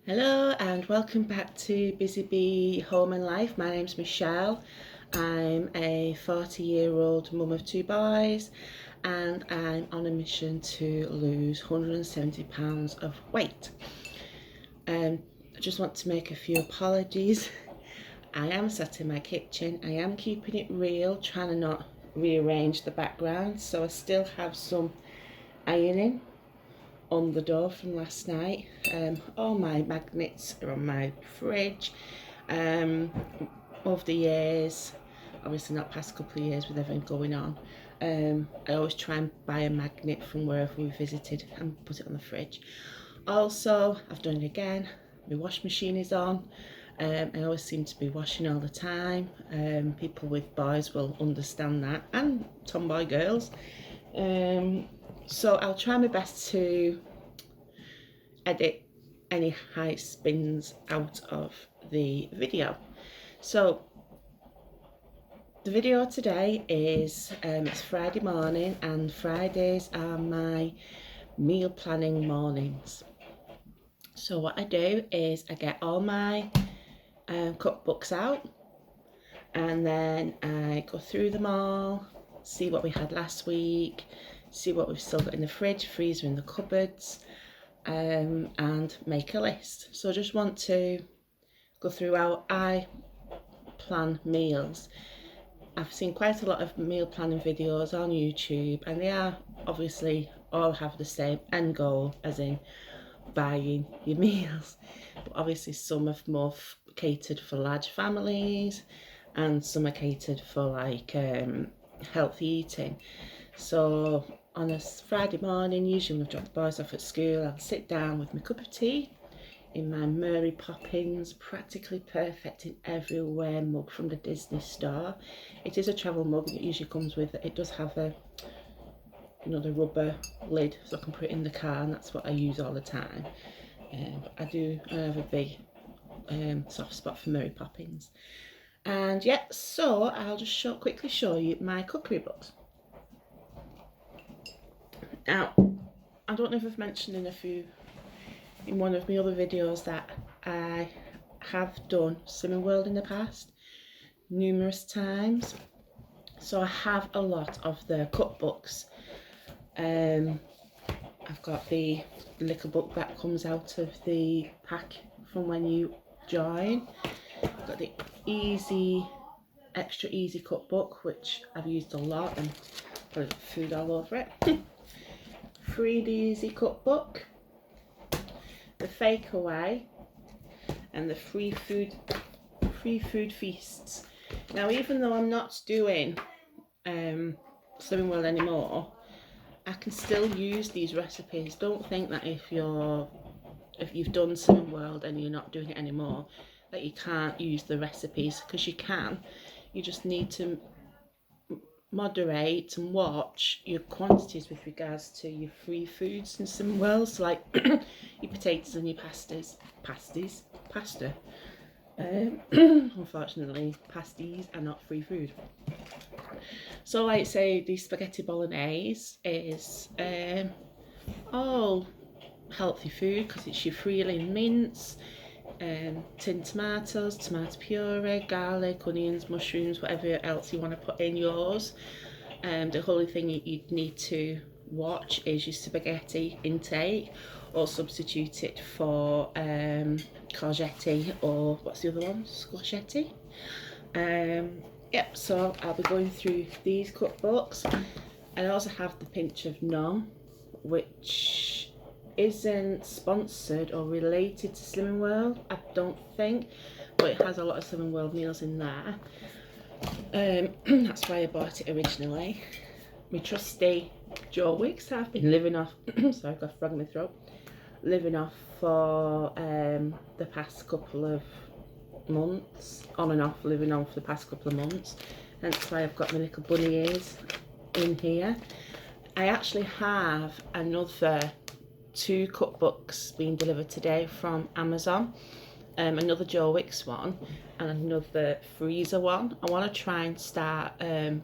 Hello and welcome back to Busy Bee Home and Life. My name's Michelle. I'm a 40-year-old mum of two boys and I'm on a mission to lose 170 pounds of weight. I just want to make a few apologies. I am sat in my kitchen. I am keeping it real, trying to not rearrange the background, so I still have some ironing on the door from last night. All my magnets are on my fridge. Over the years, obviously not past couple of years with everything going on, I always try and buy a magnet from wherever we visited and put it on the fridge. Also, I've done it again, my wash machine is on. I always seem to be washing all the time. People with boys will understand that, and tomboy girls. So I'll try my best to edit any high spins out of the video. So the video today is it's Friday morning, and Fridays are my meal planning mornings. So what I do is I get all my cookbooks out, and then I go through them all, see what we had last week, see what we've still got in the fridge, freezer, in the cupboards, and make a list. So I just want to go through how I plan meals. I've seen quite a lot of meal planning videos on YouTube, and they are obviously all have the same end goal, as in buying your meals, but obviously some are more catered for large families and some are catered for like healthy eating. So on a Friday morning, usually when I drop the boys off at school, I'll sit down with my cup of tea in my Mary Poppins Practically Perfect in Everywhere mug from the Disney store. It is a travel mug. It usually comes with, it does have a the rubber lid, so I can put it in the car, and that's what I use all the time. But I have a big soft spot for Mary Poppins. And yeah, so I'll just quickly show you my cookery books. Now, I don't know if I've mentioned in one of my other videos that I have done Slimming World in the past, numerous times. So I have a lot of the cookbooks. I've got the little book that comes out of the pack from when you join. I've got the extra easy cookbook, which I've used a lot and put food all over it. Free the Easy cookbook, the Fake Away, and the free food feasts. Now, even though I'm not doing Slimming World anymore, I can still use these recipes. Don't think that if you've done Slimming World and you're not doing it anymore, that you can't use the recipes, because you can. You just need to moderate and watch your quantities with regards to your free foods in Slimming World. So like your potatoes and your pasta. Unfortunately, pasties are not free food. So like say the spaghetti bolognese is all healthy food, because it's your freeling mince, tinned tomatoes, tomato puree, garlic, onions, mushrooms, whatever else you want to put in yours. The only thing you need to watch is your spaghetti intake, or substitute it for courgette, or what's the other one, squashetti. Yep, so I'll be going through these cookbooks. I also have the Pinch of None, which isn't sponsored or related to Slimming World, I don't think, but it has a lot of Slimming World meals in there. That's why I bought it originally. My trusty Joe Wicks I've been living off sorry, I've got a frog in my throat, living off for the past couple of months, on and off, living on for the past couple of months. That's why I've got my little bunny ears in here. I actually have another 2 cookbooks being delivered today from Amazon, another Joe Wicks one and another freezer one. I want to try and start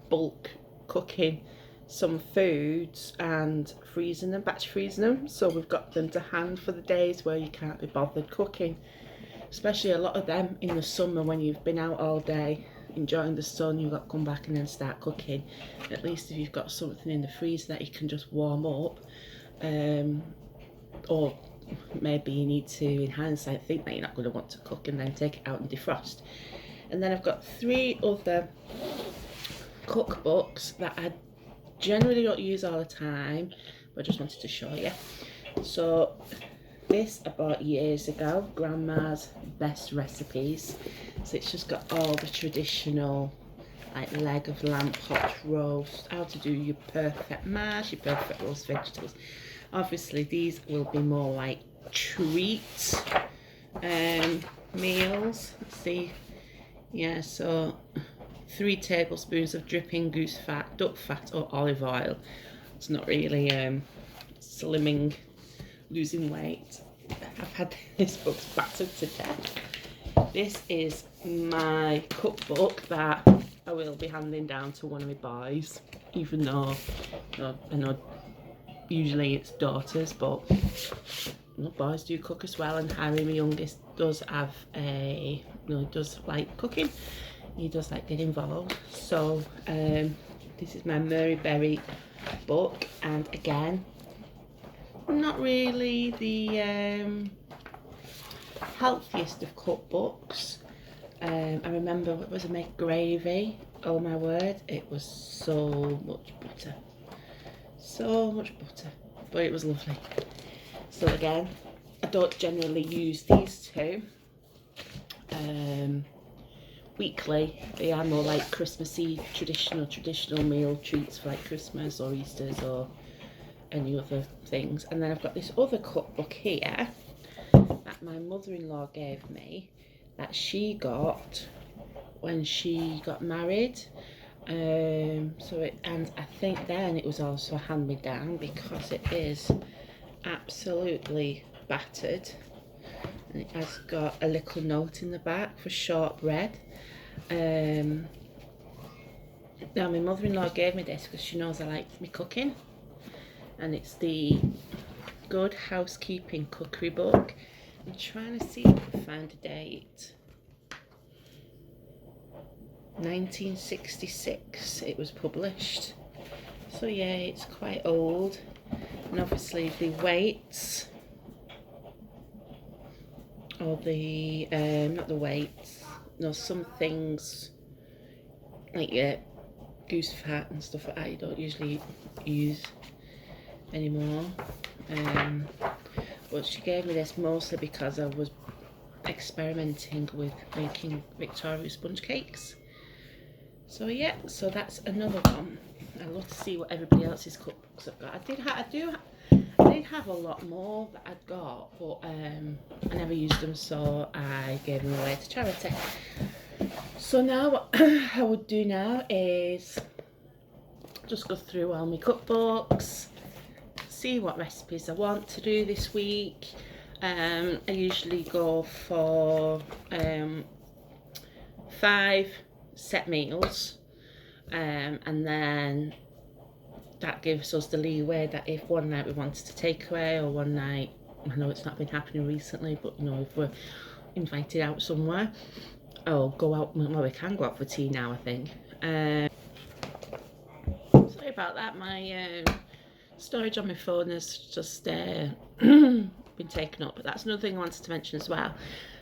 bulk cooking some foods and freezing them, batch freezing them, so we've got them to hand for the days where you can't be bothered cooking, especially a lot of them in the summer when you've been out all day enjoying the sun. You've got to come back and then start cooking. At least if you've got something in the freezer that you can just warm up, or maybe you need to, in hindsight, think that you're not going to want to cook and then take it out and defrost. And then I've got 3 other cookbooks that I generally don't use all the time, but I just wanted to show you. So this I bought years ago, Grandma's Best Recipes. So it's just got all the traditional, like leg of lamb pot roast, how to do your perfect mash, your perfect roast vegetables. Obviously these will be more like treat meals. Let's see, yeah, so 3 tablespoons of dripping goose fat, duck fat or olive oil. It's not really slimming, losing weight. I've had this book's battered to death. This is my cookbook that I will be handing down to one of my boys, even though I know usually it's daughters, but boys do cook as well. And Harry, my youngest, does have a, does like cooking. He does like get involved. So this is my Mary Berry book, and again, not really the healthiest of cookbooks. I remember, what was it, make gravy? Oh my word, it was so much butter, but it was lovely. So again, I don't generally use these 2 weekly. They are more like Christmassy, traditional meal treats for like Christmas or Easter's or any other things. And then I've got this other cookbook here that my mother-in-law gave me, that she got when she got married. And I think then it was also hand-me-down, because it is absolutely battered, and it has got a little note in the back for shortbread. Now my mother-in-law gave me this because she knows I like me cooking, and it's the Good Housekeeping Cookery Book. I'm trying to see if I can find a date. 1966 it was published, so yeah, it's quite old. And obviously the weights, or the not the weights, no, some things like goose fat and stuff like that you don't usually use anymore. But she gave me this mostly because I was experimenting with making Victoria sponge cakes. So yeah, so that's another one. I love to see what everybody else's cookbooks have got. I did have a lot more that I'd got, but I never used them, so I gave them away to charity. So now what I would do now is just go through all my cookbooks, see what recipes I want to do this week. I usually go for 5 set meals, and then that gives us the leeway that if one night we wanted to take away, or one night, I know it's not been happening recently, but if we're invited out somewhere, or go out, well, we can go out for tea now, I think. Sorry about that, my storage on my phone has just been taken up, but that's another thing I wanted to mention as well,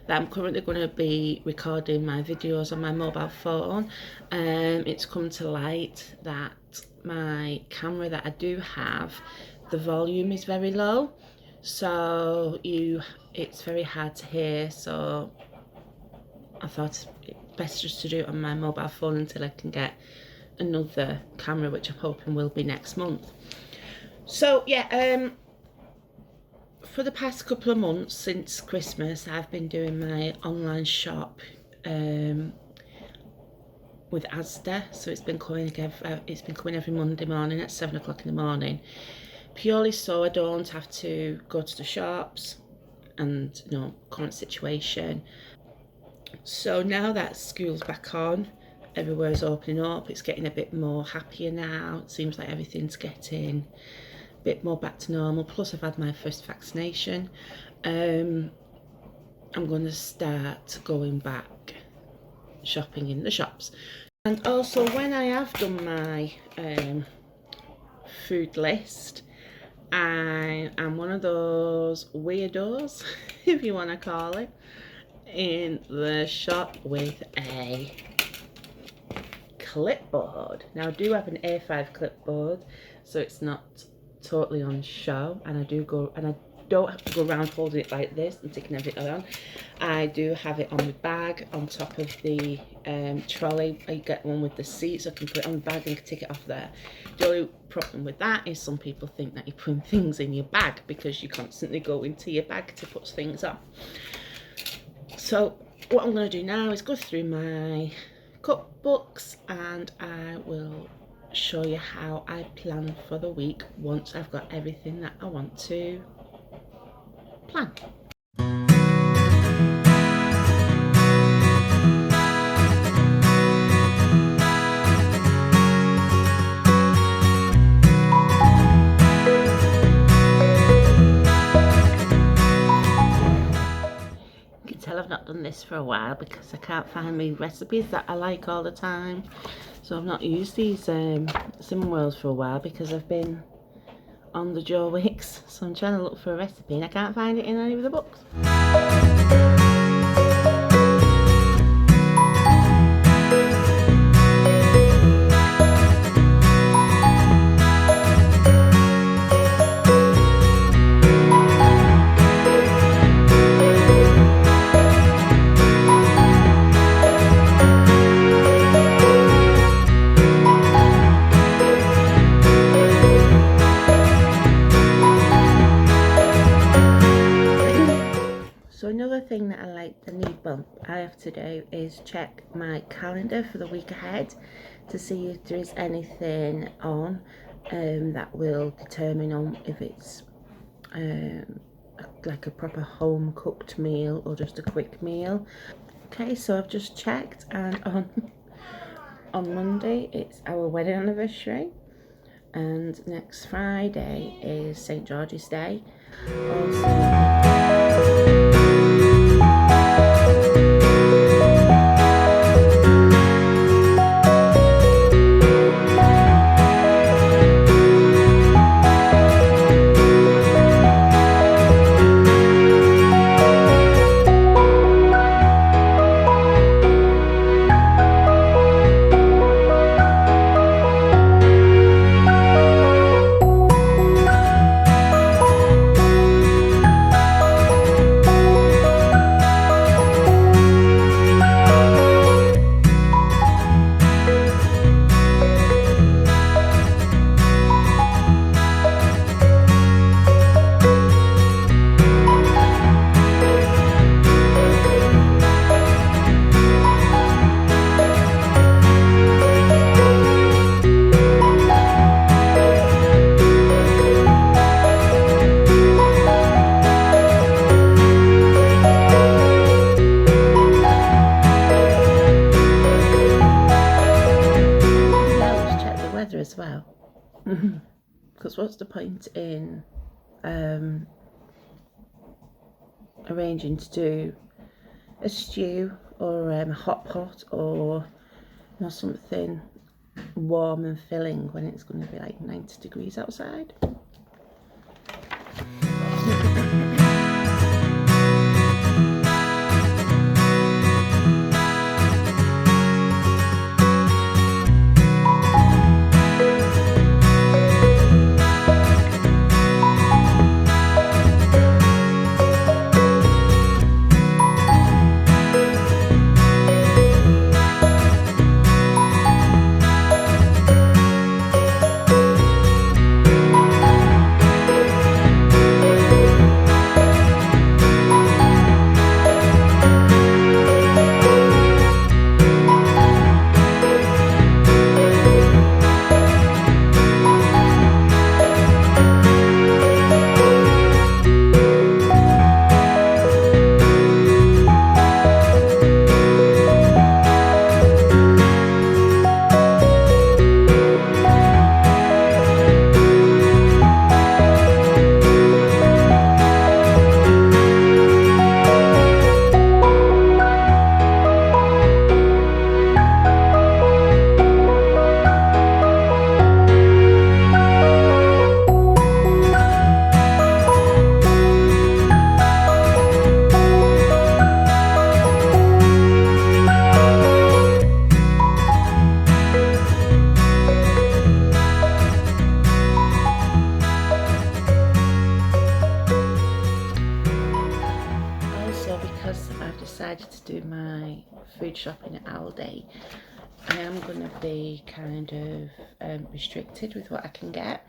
that I'm currently going to be recording my videos on my mobile phone. It's come to light that my camera that I do have, the volume is very low, so it's very hard to hear, so I thought it's best just to do it on my mobile phone until I can get another camera, which I'm hoping will be next month. So yeah, for the past couple of months since Christmas, I've been doing my online shop with Asda. So it's been coming every Monday morning at 7 o'clock in the morning, purely so I don't have to go to the shops and current situation. So now that school's back on, everywhere's opening up. It's getting a bit more happier now. It seems like everything's getting a bit more back to normal. Plus I've had my first vaccination. I'm going to start going back shopping in the shops. And also, when I have done my food list, I am one of those weirdos, if you want to call it, in the shop with a clipboard. Now I do have an A5 clipboard, so it's not totally on show, and I don't have to go around holding it like this and taking everything on. I do have it on my bag on top of the trolley. I get one with the seat, so I can put it on the bag and take it off there. The only problem with that is some people think that you're putting things in your bag because you constantly go into your bag to put things on. So what I'm going to do now is go through my cookbooks, and I will show you how I plan for the week once I've got everything that I want to plan. I've not done this for a while because I can't find me recipes that I like all the time, so I've not used these cinnamon rolls for a while because I've been on the Joe Wicks, so I'm trying to look for a recipe and I can't find it in any of the books. Thing that I have to do is check my calendar for the week ahead to see if there is anything on that will determine on if it's like a proper home cooked meal or just a quick meal. Okay, so I've just checked, and on Monday it's our wedding anniversary, and next Friday is St. George's Day. As well, because what's the point in arranging to do a stew or a hot pot or something warm and filling when it's going to be like 90 degrees outside. I've decided to do my food shopping at Aldi. I am going to be kind of restricted with what I can get.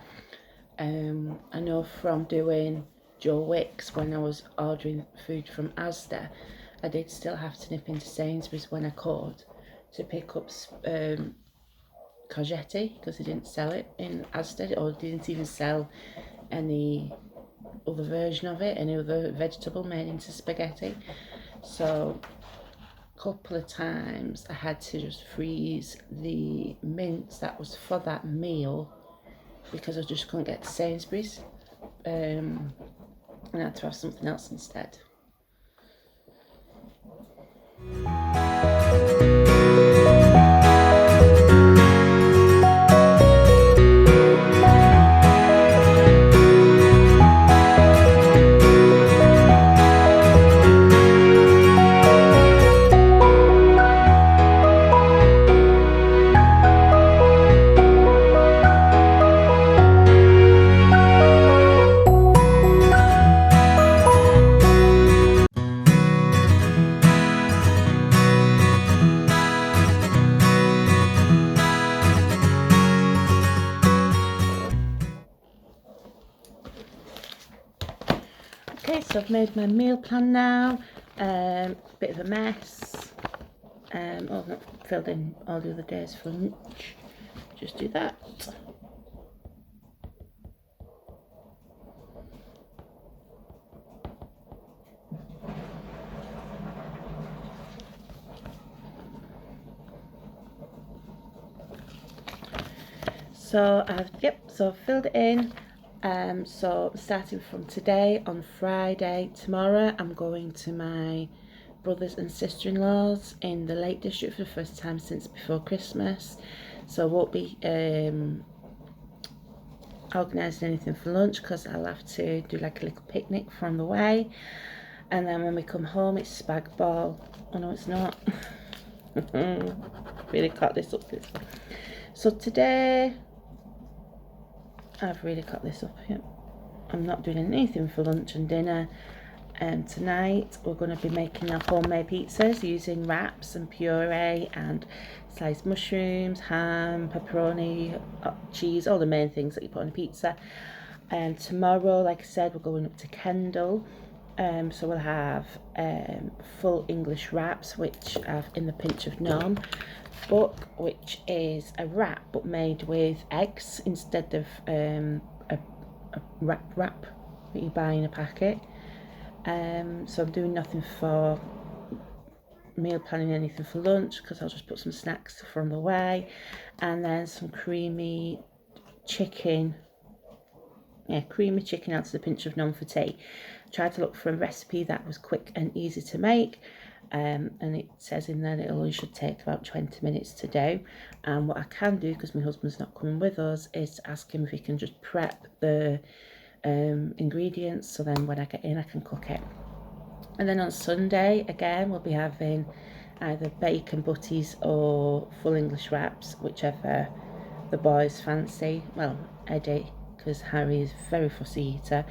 I know from doing Joe Wicks when I was ordering food from Asda, I did still have to nip into Sainsbury's when I could to pick up courgette, because they didn't sell it in Asda, or didn't even sell any other version of it, any other vegetable made into spaghetti. So a couple of times I had to just freeze the mince that was for that meal because I just couldn't get to Sainsbury's, and I had to have something else instead. Okay, so I've made my meal plan now. Bit of a mess. I've not filled in all the other days for lunch. Just do that. So I've filled it in. So starting from today, on Friday, tomorrow, I'm going to my brothers and sister-in-laws in the Lake District for the first time since before Christmas. So I won't be organising anything for lunch because I'll have to do like a little picnic from the way. And then when we come home, it's spag ball. Oh no, it's not. Really cut this up. So today, I've really cut this up here. I'm not doing anything for lunch and dinner. And tonight we're going to be making our homemade pizzas using wraps and puree and sliced mushrooms, ham, pepperoni, cheese, all the main things that you put on a pizza. And tomorrow, like I said, we're going up to Kendal. So we'll have full English wraps, which have In the Pinch of Nom book, which is a wrap but made with eggs instead of a wrap that you buy in a packet. So I'm doing nothing for meal planning, anything for lunch, because I'll just put some snacks from the way, and then some creamy chicken out to the pinch of Nom for tea. Tried to look for a recipe that was quick and easy to make, and it says in there that it only should take about 20 minutes to do. And what I can do, because my husband's not coming with us, is to ask him if he can just prep the ingredients, so then when I get in I can cook it. And then on Sunday again we'll be having either bacon butties or full English wraps, whichever the boys fancy. Well, Eddie, because Harry is a very fussy eater,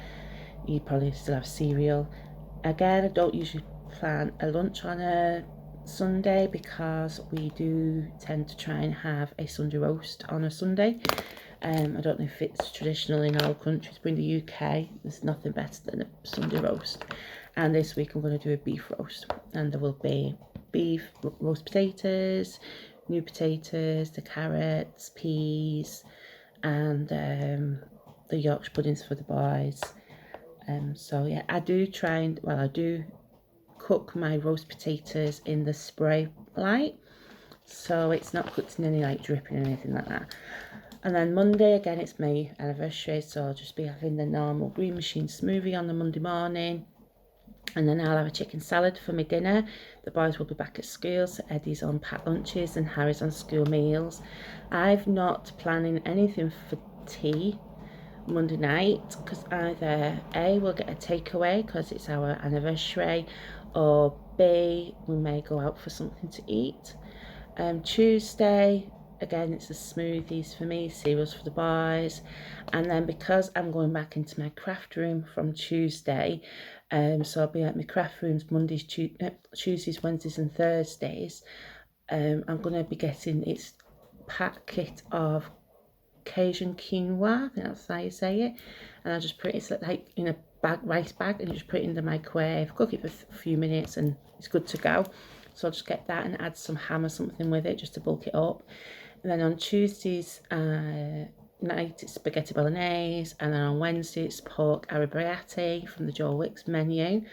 he probably still have cereal. Again, I don't usually plan a lunch on a Sunday because we do tend to try and have a Sunday roast on a Sunday. I don't know if it's traditional in all countries, but in the UK there's nothing better than a Sunday roast. And this week I'm going to do a beef roast, and there will be beef, roast potatoes, new potatoes, the carrots, peas, and the Yorkshire puddings for the boys. So yeah, I do cook my roast potatoes in the spray light, so it's not cooked in any like dripping or anything like that. And then Monday again, it's my anniversary, so I'll just be having the normal green machine smoothie on the Monday morning, and then I'll have a chicken salad for my dinner. The boys will be back at school, so Eddie's on packed lunches and Harry's on school meals. I've not planning anything for tea Monday night, because either A, we'll get a takeaway because it's our anniversary, or B, we may go out for something to eat. Tuesday, again, it's the smoothies for me, cereals for the boys. And then because I'm going back into my craft room from Tuesday, so I'll be at my craft rooms Mondays, Tuesdays, Wednesdays and Thursdays. I'm going to be getting its packet of Cajun quinoa, I think that's how you say it, and I just put it like in a bag, rice bag, and you just put it in the microwave, cook it for a few minutes, and it's good to go. So I'll just get that and add some ham or something with it just to bulk it up. And then on Tuesdays night it's spaghetti bolognese, and then on Wednesday it's pork arrabbiata from the Joe Wicks menu,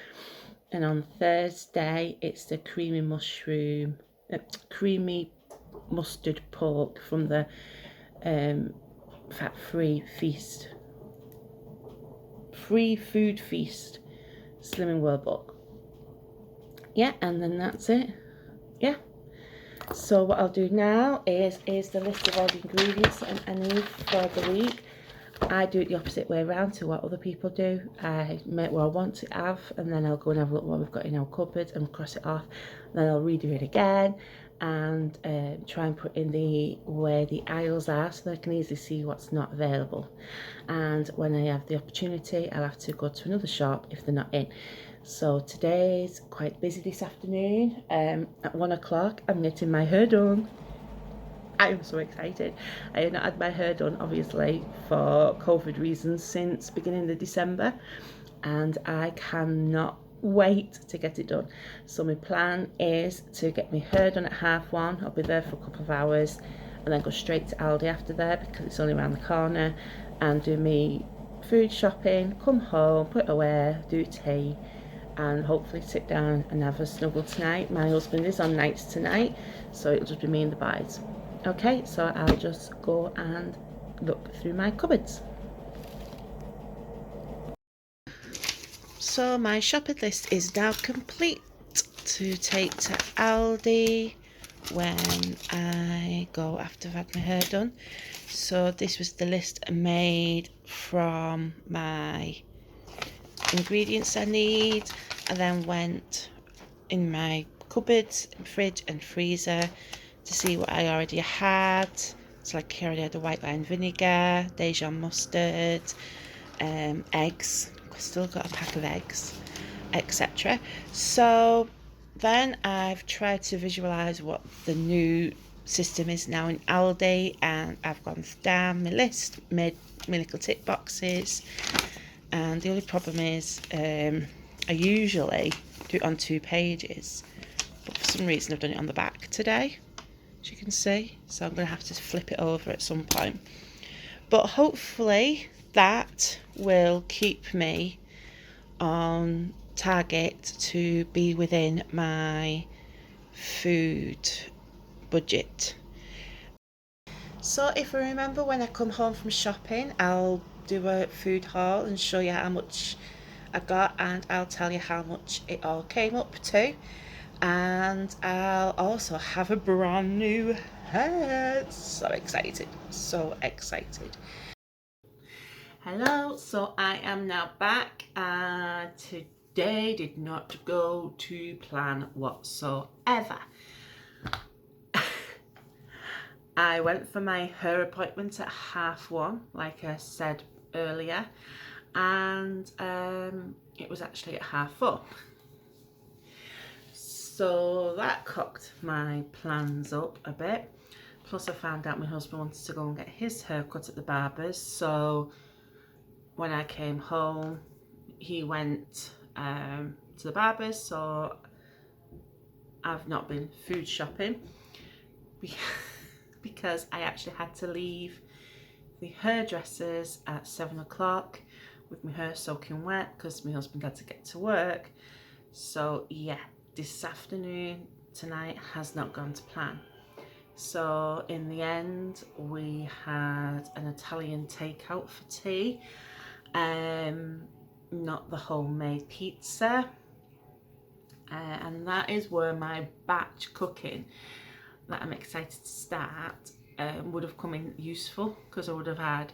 and on Thursday it's the creamy mustard pork from the fat-free free food feast Slimming World book. Yeah, and then that's it. Yeah, so what I'll do now is the list of all the ingredients that I need for the week. I do it the opposite way around to what other people do. I make what I want to have, and then I'll go and have a look what we've got in our cupboard and cross it off. And then I'll redo it again and try and put in where the aisles are so that I can easily see what's not available. And when I have the opportunity, I'll have to go to another shop if they're not in. So today's quite busy this afternoon. At 1 o'clock, I'm getting my hair done. I am so excited. I have not had my hair done, obviously, for COVID reasons since beginning of December, and I cannot wait to get it done. So my plan is to get my hair done at 1:30. I'll be there for a couple of hours and then go straight to Aldi after that because it's only around the corner, and do me food shopping, come home, put it away, do tea, and hopefully sit down and have a snuggle tonight. My husband is on nights tonight, so it'll just be me and the boys. Okay, so I'll just go and look through my cupboards. So my shopping list is now complete to take to Aldi when I go after I've had my hair done. So this was the list I made from my ingredients I need. I then went in my cupboards, fridge and freezer to see what I already had. So like I already had the white wine vinegar, Dijon mustard, eggs. I've still got a pack of eggs, etc. So then I've tried to visualise what the new system is now in Aldi, and I've gone down my list, made my little tick boxes, and the only problem is I usually do it on 2 pages, but for some reason I've done it on the back today, as you can see, so I'm going to have to flip it over at some point. But hopefully that will keep me on target to be within my food budget. So if I remember, when I come home from shopping, I'll do a food haul and show you how much I got, and I'll tell you how much it all came up to. And I'll also have a brand new hat. So excited, so excited. Hello, so I am now back, and today did not go to plan whatsoever. I went for my hair appointment at 1:30, like I said earlier, and it was actually at 4:30. So that cocked my plans up a bit. Plus I found out my husband wanted to go and get his hair cut at the barber's, so when I came home he went to the barber's, so I've not been food shopping because I actually had to leave the hairdressers at 7 o'clock with my hair soaking wet because my husband had to get to work. So yeah, this afternoon, tonight, has not gone to plan. So in the end we had an Italian takeout for tea, not the homemade pizza, and that is where my batch cooking that I'm excited to start would have come in useful, because I would have had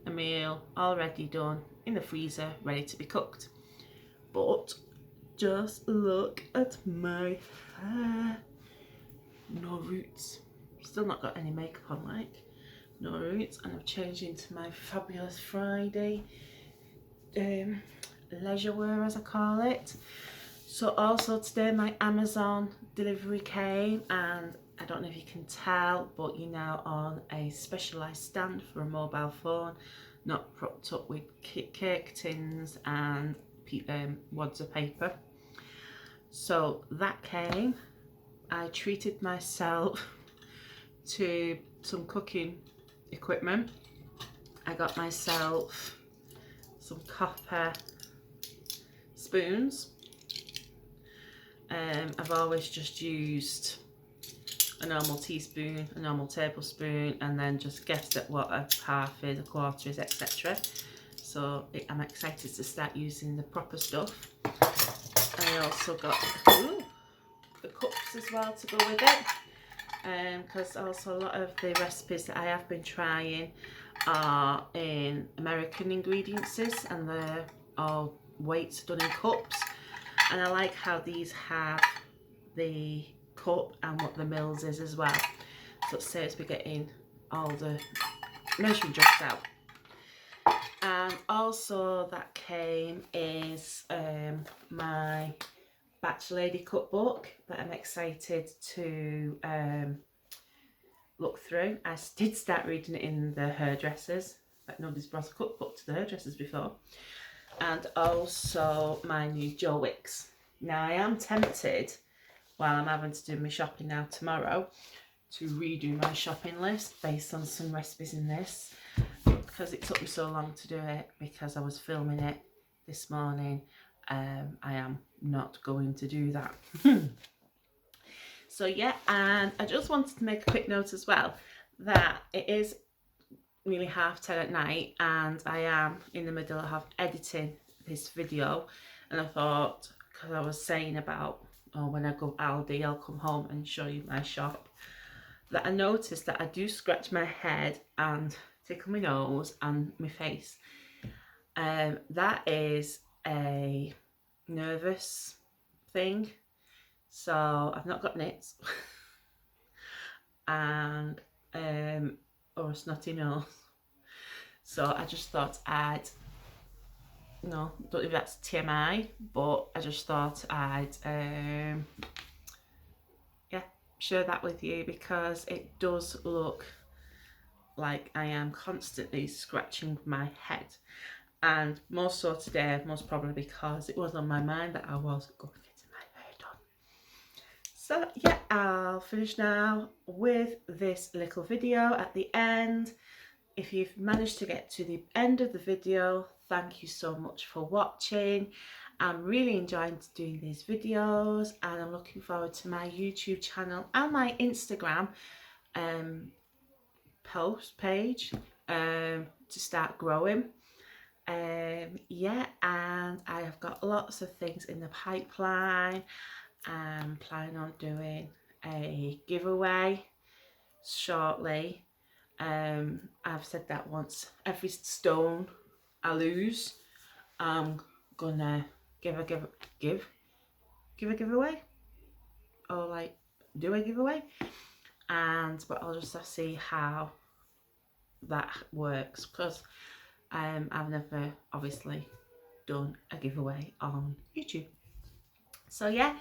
a meal already done in the freezer ready to be cooked. But just look at my hair, no roots, Still not got any makeup on, like, no roots, and I've changed into my fabulous Friday leisure wear, as I call it. So also today my Amazon delivery came, and I don't know if you can tell, but you're now on a specialised stand for a mobile phone, not propped up with cake tins and wads of paper. So that came. I treated myself to some cooking equipment. I got myself some copper spoons. I've always just used a normal teaspoon, a normal tablespoon, and then just guessed at what a half is, a quarter is, etc. So I'm excited to start using the proper stuff. I also got the cups as well to go with it, because also a lot of the recipes that I have been trying are in American ingredients, and they're all weights done in cups. And I like how these have the cup and what the mils is as well. So it saves me getting all the measuring jugs out. And also that came is my Batch Lady cookbook that I'm excited to look through. I did start reading it in the hairdressers, but nobody's brought a cookbook to the hairdressers before. And also my new Joe Wicks. Now I am tempted, while I'm having to do my shopping now tomorrow, to redo my shopping list based on some recipes in this, because it took me so long to do it because I was filming it this morning. I am not going to do that. So yeah, and I just wanted to make a quick note as well that it is nearly 10:30 at night, and I am in the middle of editing this video. And I thought, because I was saying about, oh, when I go Aldi, I'll come home and show you my shop, that I noticed that I do scratch my head and tickle my nose and my face. That is a nervous thing. So I've not got nits and or a snotty nose. So I just thought I'd, no, don't know if that's TMI, but I just thought I'd yeah, share that with you, because it does look like I am constantly scratching my head. And more so today, most probably because it was on my mind that I was going to get my hair done. So yeah, I'll finish now with this little video at the end. If you've managed to get to the end of the video, thank you so much for watching. I'm really enjoying doing these videos, and I'm looking forward to my YouTube channel and my Instagram post page to start growing. Yeah, and I have got lots of things in the pipeline. I'm planning on doing a giveaway shortly. I've said that once every stone I lose, I'm gonna give a giveaway, or like do a giveaway, but I'll just have to see how that works, because I've never obviously done a giveaway on YouTube. So yeah,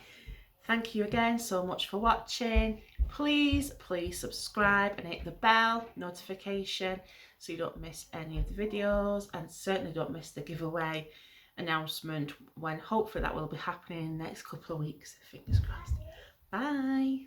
thank you again so much for watching. Please subscribe and hit the bell notification so you don't miss any of the videos, and certainly don't miss the giveaway announcement, when hopefully that will be happening in the next couple of weeks. Fingers crossed. Bye.